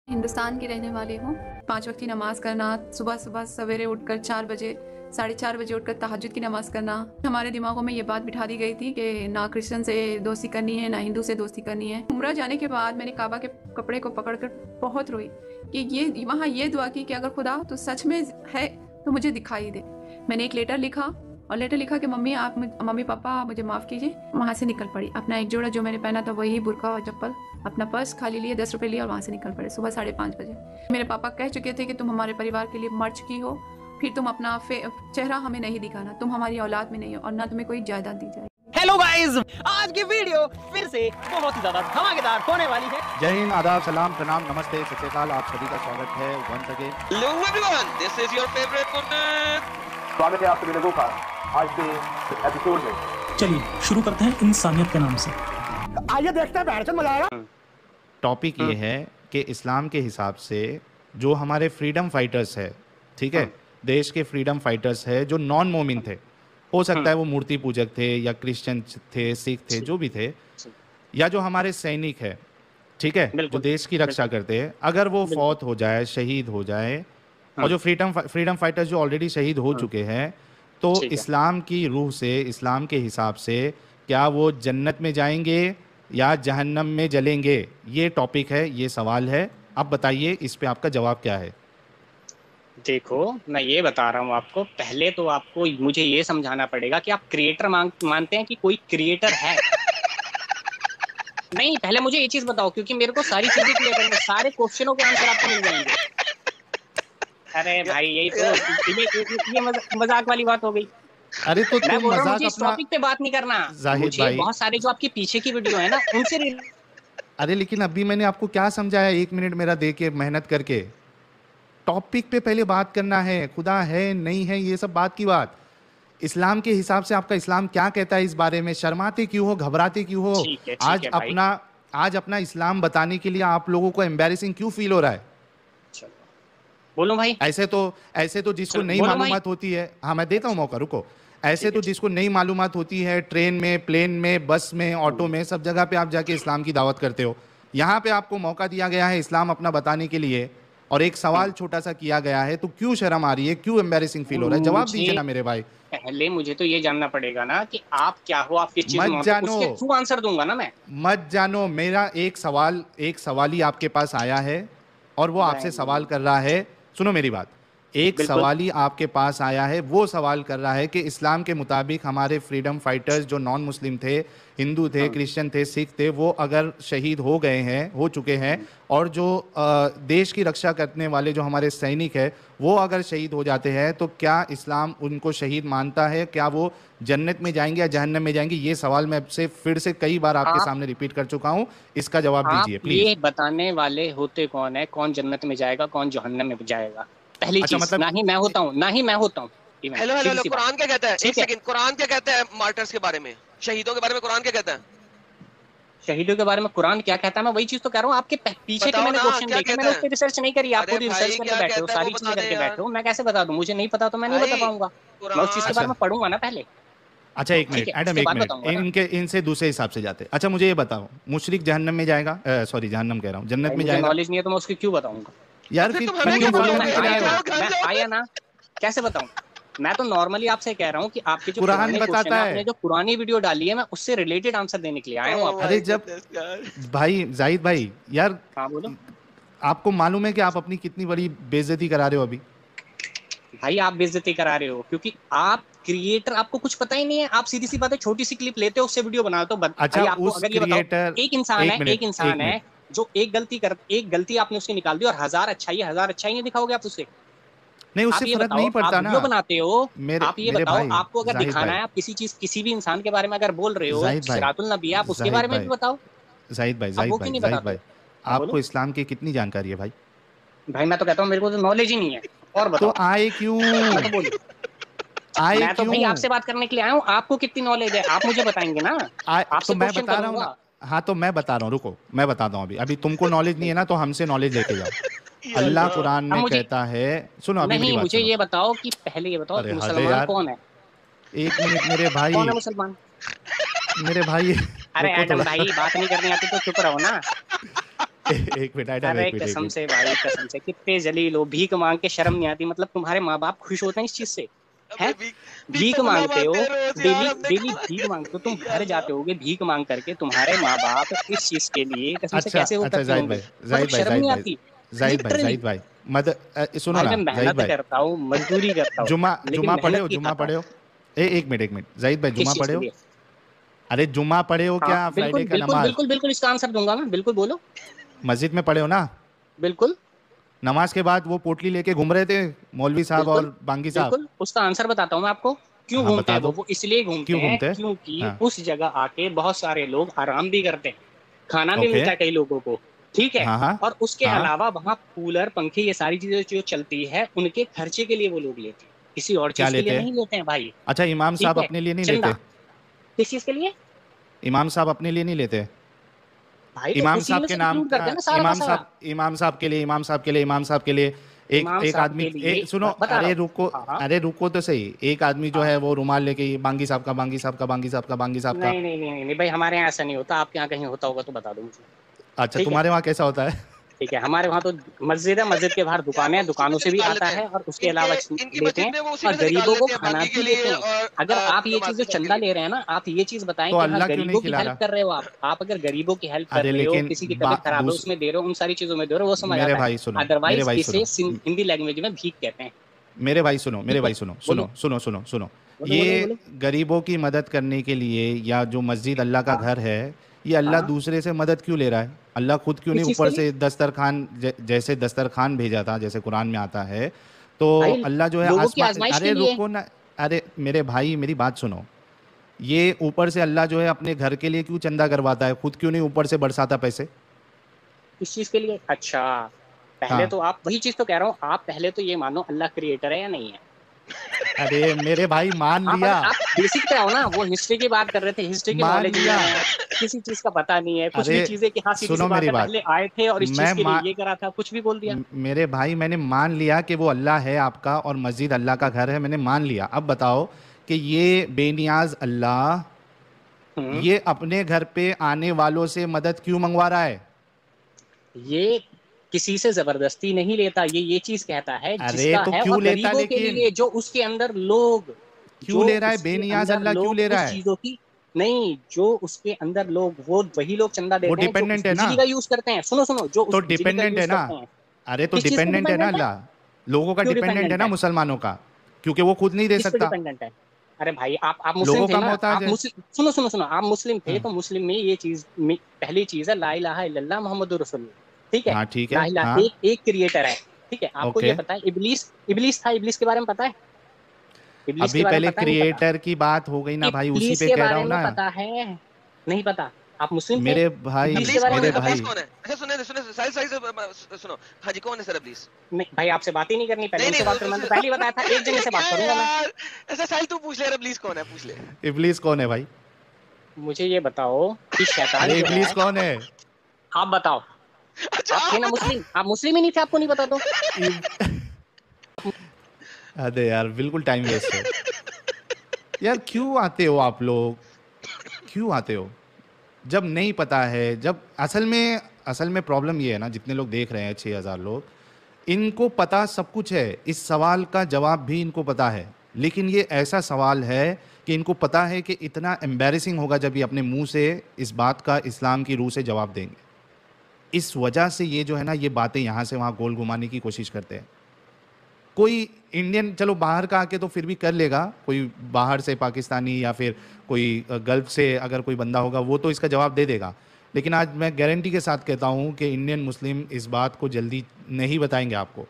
हिंदुस्तान की रहने वाली हूँ। 5 वक्त की नमाज़ करना, सुबह सुबह सवेरे उठकर 4 बजे, साढ़े 4 बजे उठकर तहज्जुद की नमाज़ करना। हमारे दिमागों में ये बात बिठा दी गई थी कि ना क्रिश्चियन से दोस्ती करनी है, ना हिंदू से दोस्ती करनी है। उम्रा जाने के बाद मैंने काबा के कपड़े को पकड़कर बहुत रोई कि ये वहाँ ये दुआ की कि अगर खुदा तो सच में है तो मुझे दिखाई दे। मैंने एक लेटर लिखा और लेटर लिखा कि मम्मी पापा मुझे माफ़ कीजिए। वहाँ से निकल पड़ी। अपना एक जोड़ा जो मैंने पहना था वही बुर्का और चप्पल, अपना पर्स खाली लिए, 10 रुपये लिए और वहाँ से निकल पड़े सुबह 5:30 बजे। मेरे पापा कह चुके थे कि तुम हमारे परिवार के लिए मर चुकी हो, फिर तुम अपना चेहरा हमें नहीं दिखाना, तुम हमारी औलाद में नहीं हो और ना तुम्हें कोई जायदाद दी जाए। हेलो गाइस, आज की वीडियो फिर से बहुत ही ज्यादा धमाकेदार होने वाली है। जय हिंद, आदाब, सलाम, प्रणाम, नमस्ते, सत श्री अकाल। आप सभी का स्वागत है once again. Hello everyone, this is your favourite Gurneet. स्वागत है आप सभी लोगों का आज के एपिसोड में। चलिए शुरू करते हैं इंसानियत के नाम से। आइए देखते हैं, बैठ मजा आएगा। टॉपिक ये है कि इस्लाम के हिसाब से जो हमारे फ्रीडम फाइटर्स है, ठीक है, देश के फ्रीडम फाइटर्स है जो नॉन मोमिन थे, हो सकता है वो मूर्ति पूजक थे या क्रिश्चियन थे, सिख थे, जो भी थे, या जो हमारे सैनिक है, ठीक है, जो देश की रक्षा करते हैं, अगर वो फौत हो जाए, शहीद हो जाए, और जो फ्रीडम फाइटर्स जो ऑलरेडी शहीद हो चुके हैं, तो इस्लाम की रूह से, इस्लाम के हिसाब से क्या वो जन्नत में जाएंगे या जहन्नम में जलेंगे? ये टॉपिक है, ये सवाल है। अब बताइए इस पे आपका जवाब क्या है? देखो, मैं ये बता रहा हूँ आपको, पहले तो आपको मुझे ये समझाना पड़ेगा कि आप क्रिएटर मानते हैं कि कोई क्रिएटर है? नहीं, पहले मुझे ये चीज बताओ, क्योंकि मेरे को सारी चीजें क्लियर करनी है, सारे क्वेश्चनों के आंसर आपको मिल जाएंगे। अरे भाई, यही तो ये मजाक वाली बात हो गई। अरे तो मैं बोल रहा हूँ, मजाक इस टॉपिक पे बात नहीं करना। मुझे बहुत सारे जो आपके पीछे की वीडियो है ना, उनसे अरे लेकिन अभी मैंने आपको क्या समझाया, 1 मिनट मेरा दे के, मेहनत करके। टॉपिक पे पहले बात करना है, खुदा है नहीं है ये सब बात की बात। इस्लाम के हिसाब से आपका इस्लाम क्या कहता है इस बारे में? शर्माते क्यों हो, घबराते क्यों हो? आज अपना इस्लाम बताने के लिए आप लोगों को एम्बैरेसिंग क्यों फील हो रहा है? बोलो भाई। ऐसे तो जिसको नई मालूमात होती है, हाँ मैं देता हूँ मौका, रुको। ऐसे तो जिसको नई मालूमात होती है, ट्रेन में, प्लेन में, बस में, ऑटो में, सब जगह पे आप जाके इस्लाम की दावत करते हो। यहाँ पे आपको मौका दिया गया है इस्लाम अपना बताने के लिए, और एक सवाल छोटा सा किया गया है, तो क्यों शर्म आ रही है, क्यों एम्बैरेसिंग फील हो रहा है? जवाब दीजिए ना मेरे भाई। पहले मुझे तो ये जानना पड़ेगा ना कि आप क्या हो, आप किस चीज में हो, उसके थ्रू आंसर दूंगा ना मैं। मत जानो, मेरा एक सवाल ही आपके पास आया है और वो आपसे सवाल कर रहा है, सुनो मेरी बात, एक सवाल ही आपके पास आया है, वो सवाल कर रहा है कि इस्लाम के मुताबिक हमारे फ्रीडम फाइटर्स जो नॉन मुस्लिम थे, हिंदू थे, क्रिश्चियन थे, सिख थे, वो अगर शहीद हो गए हैं, हो चुके हैं, और जो देश की रक्षा करने वाले जो हमारे सैनिक है, वो अगर शहीद हो जाते हैं, तो क्या इस्लाम उनको शहीद मानता है? क्या वो जन्नत में जाएंगे या जहन्नम में जाएंगे? ये सवाल मैं आपसे फिर से कई बार आपके सामने रिपीट कर चुका हूँ, इसका जवाब दीजिए प्लीज। ये बताने वाले होते कौन है, कौन जन्नत में जाएगा, कौन जहन्नम में जाएगा? पहली चीज, मतलब ना ही मैं होता हूँ। हेलो, कुरान क्या कहता है? एक सेकंड, कुरान क्या कहता है मार्टर्स के बारे में, शहीदों के बारे में कुरान क्या कहता है? शहीदों के बारे में कुरान क्या कहता है? मैं वही चीज तो कह रहा हूँ, आपके पीछे के मैंने क्वेश्चन देखे, मैंने उस पर रिसर्च नहीं करी, आप खुद रिसर्च करके बैठे हो, सारी चीजें करके बैठे हो, मैं कैसे बता दूं? मुझे नहीं पता तो मैं नहीं बता पाऊंगा, मैं उस चीज के बारे में पढ़ूंगा ना पहले। अच्छा एक मिनट एडम, एक मिनट, इनसे दूसरे हिसाब से जाते। अच्छा मुझे ये बताओ, मुशरिक जहन्नम में जाएगा, सॉरी जहन्नम कह रहा हूँ, जन्नत में जाएगा? नॉलेज नहीं है तो मैं उसको क्यों बताऊंगा यार? फिर आया ना, कैसे बताऊं? मैं तो नॉर्मली आपसे कह रहा हूँ कि आपके जो कुरान बताता है, आपने जो पुरानी वीडियो डाली है, मैं उससे रिलेटेड आंसर देने के लिए आया हूँ। अरे जब भाई जाहिद भाई यार, बोलो। आपको मालूम है कि आप अपनी कितनी बड़ी बेइज्जती करा रहे हो अभी? भाई आप बेइज्जती करा रहे हो क्योंकि आप क्रिएटर, आपको कुछ पता ही नहीं है, आप सीधी सी बात है, छोटी सी क्लिप लेते हो, उससे वीडियो बनाते हो। अच्छा, आपको अगर ये बताओ, एक इंसान है जो एक गलती आपने उसकी निकाल दी और 1000 अच्छाई नहीं दिखाओगे आप उसे? नहीं, उससे फर्क नहीं पड़ता ना। वीडियो बनाते हो, आप ये बताओ, आपको अगर दिखाना है, आप किसी भी इंसान के बारे में अगर बोल रहे हो, सिरातुल नबी, आप उसके बारे में भी बताओ। जाहिद भाई, आपको इस्लाम की कितनी जानकारी है भाई? भाई मैं तो कहता हूँ मेरे को तो नॉलेज ही नहीं है, और बताओ। तो आए क्यों? मैं तो भाई आपसे बात करने के लिए आया हूँ, आपको कितनी नॉलेज है आप मुझे बताएंगे ना। आपसे मैं बता रहा हूँ। हाँ तो मैं बता रहा हूँ, रुको मैं बताता हूँ। अभी तुमको नॉलेज नहीं है ना, तो हमसे नॉलेज लेके जाओ। अल्लाह कुरान में कहता है, सुनो अभी मेरी बात। मुझे ये बताओ कि पहले ये बताओ, मुसलमान कौन है? एक मिनट मेरे भाई, कौन है मुसलमान? मेरे भाई। अरे एडम भाई, बात नहीं करनी आती तो चुप रहो ना। एक मिनट आइडा, अरे एक मिनट, एक कसम मिनट। से भाई, कसम से, कितने जलील हो, भीख मांग के शर्म नहीं आती? मतलब तुम्हारे माँ बाप खुश होते हैं इस चीज से? है भीख तो गुलाम मांगते हो, आते हैं रोज यार, डेली हमने डेली कहा भीख मांगते हो, तुम यार घर जाते होगे भीख मांग करके, तुम्हारे माँ बाप इस चीज के लिए कसम से अच्छा कैसे वो अच्छा, करते जाहिद होंगे? भाई, मतलब जाहिद भाई, शर्म जाहिद नहीं भाई, आती? जाहिद भाई, लिटरली जाहिद भाई, सुनो भाई ना मैं जाहिद मेहनत भाई, करता हूँ, मजदूरी करता हूँ, जुमा लेकिन जुमा पढ़े मेहनत हो, की जुमा खाता हूँ। पढ़े हो? एक मिनट, एक मिनट, जाहिद भाई, जुमा किस चीज पढ़े के हो? लिए? अरे जुमा पढ़े हो हाँ क्या, बिल्कुल फ्राइडे का बिल्कुल नमाज? बिल्कुल बिल्कुल, इसका आंसर दूंगा मैं, बिल्कुल बोलो। मस्जिद में पढ़े हो ना? बिल्कुल नमाज के बाद वो पोटली लेके घूम रहे थे मौलवी साहब बिल्कुल और बांगी साहब। बिल्कुल, उसका आंसर बताता हूँ मैं आपको। क्यों हाँ घूमते बता हैं दो, वो इसलिए घूमते क्यों हैं घूमते हैं? क्योंकि हाँ, उस जगह आके बहुत सारे लोग आराम भी करते हैं, खाना भी ओके, मिलता है कई लोगों को, ठीक है। हाँ हाँ और उसके हाँ। अलावा वहां कूलर पंखे ये सारी चीजें जो चलती है उनके खर्चे के लिए वो लोग लेते हैं, किसी और क्या चीज के लिए लेते हैं? नहीं लेते हैं भाई। अच्छा, इमाम ठीक साहब है, अपने लिए नहीं चंदा। लेते? किस चीज के लिए? इमाम साहब अपने लिए नहीं लेते? भाई तो इमाम उसी साहब में के से नाम, इंक्लूड करते हैं ना सारा का सारा। इमाम साहब के लिए, इमाम साहब के लिए, इमाम साहब के लिए एक इमाम एक साहब आदमी, के लिए सुनो, बता रहा अरे हूँ। रुको, हाँ हाँ अरे रुको तो सही, एक आदमी जो हाँ। है वो रुमाल लेके बांगी साहब का, बांगी साहब का, बांगी साहब का, बांगी साहब का। नहीं नहीं नहीं नहीं नहीं भाई, हमारे यहाँ ऐसा नहीं होता, आपके यहाँ कहीं होता होगा तो बता दो मुझे। अच्छा, ठीक है, तुम्हारे वहाँ कैसा होता है? ठीक है, हमारे वहाँ तो मस्जिद है, मस्जिद के बाहर यार दुकानें वो हैं, उसी में दुकानों से से भी निकाल आता लेते हैं, है और उसके इनके अलावा इनकी लेते मस्जिद हैं, में वो उसी और में से निकाल गरीबों को लेते हैं खाना बाकी के भी देते लिए हैं। और अगर आप ये चीज नमाजी जो पढ़ने के चंदा लिए। ले रहे हैं ना, आप ये चीज बताएं तो कि हाँ अल्लाह क्यों नहीं गरीबों की खिला हेल्प रहा? कर रहे हो आप अगर गरीबों की हेल्प कर अरे रहे हो, लेकिन किसी की तबीयत खराब है उसमें दे रहे हो, उन सारी चीजों में दे रहे हो, वो समझ मेरे आता है। भाई सुनो, मेरे अदरवाइज भाई इसे सुनो, हिंदी लैंग्वेज में भीख कहते हैं। मेरे भाई सुनो, मेरे ठीक है, भाई सुनो, बोलो सुनो सुनो सुनो सुनो, बोलो ये बोलो बोलो। गरीबों की मदद करने के लिए, या जो मस्जिद अल्लाह का हाँ घर है, ये अल्लाह हाँ। दूसरे से मदद क्यों ले रहा है? अल्लाह खुद क्यों नहीं किस चीज ऊपर के लिए? से दस्तरखान, जैसे दस्तरखान भेजा था, जैसे कुरान में आता है, तो भाई अल्लाह जो है लोगों की आसमान, आजमाइश के अरे लिए। रुको ना, अरे मेरे भाई मेरी बात सुनो, ये ऊपर से अल्लाह जो है अपने घर के लिए क्यों चंदा करवाता है, खुद क्यों नहीं ऊपर से बरसाता पैसे? किस चीज के लिए? अच्छा, पहले हाँ, तो आप वही चीज तो कह रहा हूँ, आप पहले तो ये मानो अल्लाह क्रिएटर है या नहीं है। अरे मेरे भाई मान आप लिया, अगर आप बेसिक पे आओ ना, वो हिस्ट्री की बात कर रहे थे, हिस्ट्री की मान नॉलेज नहीं लिया, है, किसी चीज का पता नहीं है, कुछ अरे भी चीजें कि हाँ सीधी सी सुनो बात मेरी है, बात, पहले आए थे और इस मैं चीज के मा लिए ये करा था, कुछ भी बोल दिया। मेरे भाई मैंने मान लिया कि वो अल्लाह है आपका और मस्जिद अल्लाह का घर है, मैंने मान लिया। अब बताओ कि ये बेनियाज अल्लाह, हम्म। ये अपने घर पे आने वालों से मदद क्यों मंगवा रहा है? ये किसी से जबरदस्ती नहीं लेता, ये चीज कहता है अरे जिसका तो है, क्यों और लेता गरीबों के लेकिन? लिए जो उसके अंदर लोग, क्यों जो ले रहा है उसके बेनियाज अंदर अल्लाह, क्यों लोग ले रहा उस है? चीजों की, नहीं, जो उसके अंदर लोग, वो वही लोग चंदा वो देते हैं जो उस डिपेंडेंट है ना, बिजली का यूज करते हैं। सुनो सुनो, जो तो उस बिजली का डिपेंडेंट है यूज ना। करते हैं। अरे तो किस चीज पे डिपेंडेंट है ना डिपेंडेंट है? अल्लाह, लोगों का क्यों डिपेंडेंट है डिपेंडेंट ना, है? मुसलमानों का, क्योंकि वो खुद नहीं दे किस पे सकता, डिपेंडेंट है? अरे भाई आप मुस्लिम लोगों थे का ना, मोहताज आप है। मुस्लिम, सुनो सुनो सुनो, आप मुस्लिम थे हाँ तो मुस्लिम में ये चीज पहली चीज है ला इलाहा इल्लल्लाह मोहम्मदुर रसूलुल्लाह। ठीक है, हाँ ठीक ला है, इलाहा, हाँ, एक एक क्रिएटर है। ठीक है, आपको ये ओके। पता है इबलीस, इबलीस था, इबलीस के बारे में पता है? इबलीस के अभी बारे में पहले पता है नहीं पता? क्रिएटर की बात हो गई ना भाई, उसी इबलीस पे के कह रहा बारे हूँ में ना। पता है? नहीं पता? आप मुस्लिम थे? मेरे भाई, इबलीस के बारे में मेरे नहीं पता? अबलीस भाई, कौन है? अच्छा सुने सुने साहिल साहिल सुनो, हाँ जी, कौन है सर अबलीस? नहीं भाई, आपसे बात ही नहीं करनी, पहले नहीं उनसे बात करो, मैंने तो पहले ही बताया था, एक जने से बात क्या करूंगा मैं। यार, ऐसा साहिल तू पूछ ले यार, अबलीस कौन है, पूछ ले। इबलीस कौन है भाई? मुझे ये बताओ कि शैतान अरे जो है, इबलीस कौन है? आप बताओ। अच्छा आप थे ना मुस्लिम, आप मुस्लिम ही नहीं थे, आपको नहीं पता तो? अरे यार बिल्कुल टाइम वेस्ट है यार, क्यों आते हो आप लोग, क्यों आते हो जब नहीं पता है? जब असल में प्रॉब्लम ये है ना, जितने लोग देख रहे हैं 6,000 लोग, इनको पता सब कुछ है, इस सवाल का जवाब भी इनको पता है, लेकिन ये ऐसा सवाल है कि इनको पता है कि इतना एम्बैरेसिंग होगा जब ये अपने मुंह से इस बात का इस्लाम की रूह से जवाब देंगे। इस वजह से ये जो है ना, ये बातें यहाँ से वहाँ गोल घुमाने की कोशिश करते हैं। कोई इंडियन चलो बाहर का आके तो फिर भी कर लेगा, कोई बाहर से पाकिस्तानी या फिर कोई गल्फ से अगर कोई बंदा होगा वो तो इसका जवाब दे देगा, लेकिन आज मैं गारंटी के साथ कहता हूँ कि इंडियन मुस्लिम इस बात को जल्दी नहीं बताएंगे आपको।